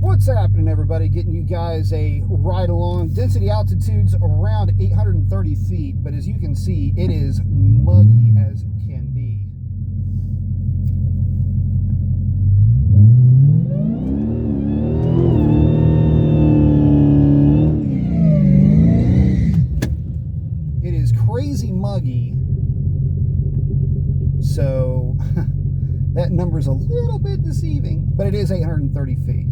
What's happening, everybody? Getting you guys a ride along. Density altitude's around 830 feet, but as you can see, it is muggy as can be. It is crazy muggy, so that number's a little bit deceiving, but it is 830 feet.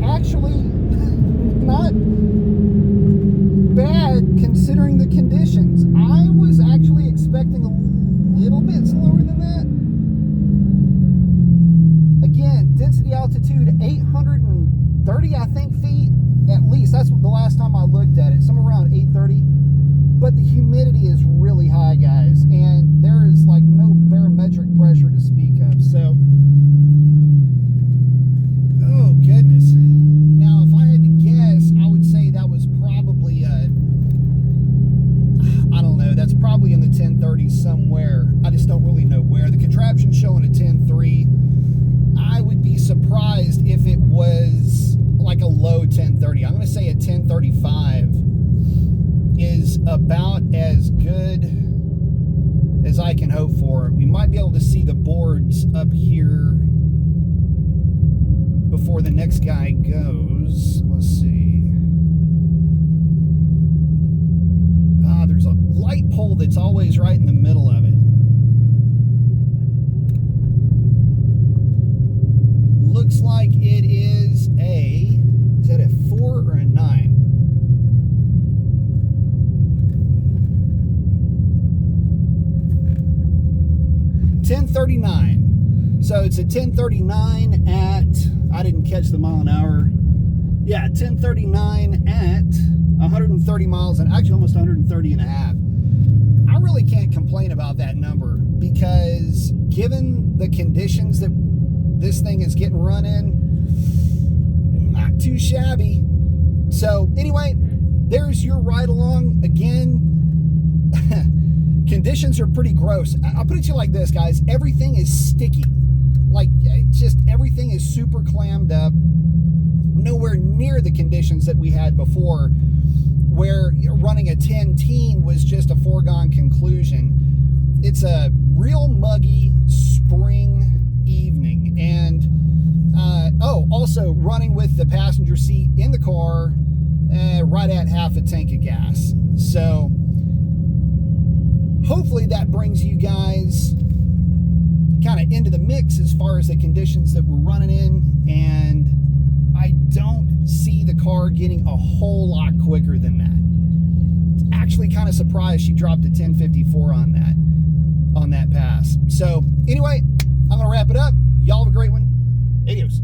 Actually not bad considering the conditions. I was actually expecting a little bit slower than that. Again, density altitude 830, I think, feet at least. That's the last time I looked at it, somewhere around 830. But the humidity is really high, guys, and there is like no barometric pressure to speak of. So, oh goodness. Now, if I had to guess, I would say that was probably I don't know, that's probably in the 1030s somewhere. I just don't really know where. The contraption's showing a 10.3. I would be surprised if it was like a low 1030. I'm going to say a 1035 is about as good as I can hope for. We might be able to see the boards up here before the next guy goes. Let's see. There's a light pole that's always right in the middle of it. Looks like it is that a 4 or a 9? $10.39. So it's a 1039 at, I didn't catch the mile an hour. Yeah, 1039 at 130 miles, and actually almost 130 and a half. I really can't complain about that number because given the conditions that this thing is getting run in, not too shabby. So anyway, there's your ride along. Again, conditions are pretty gross. I'll put it to you like this, guys. Everything is sticky. Like, just everything is super clammed up. Nowhere near the conditions that we had before, where running a 10-teen was just a foregone conclusion. It's a real muggy spring evening. And, also running with the passenger seat in the car, right at half a tank of gas. So, hopefully that brings you guys kind of into the mix as far as the conditions that we're running in, and I don't see the car getting a whole lot quicker than that. Actually kind of surprised she dropped a 1054 on that pass. So anyway, I'm gonna wrap it up. Y'all have a great one. Adios.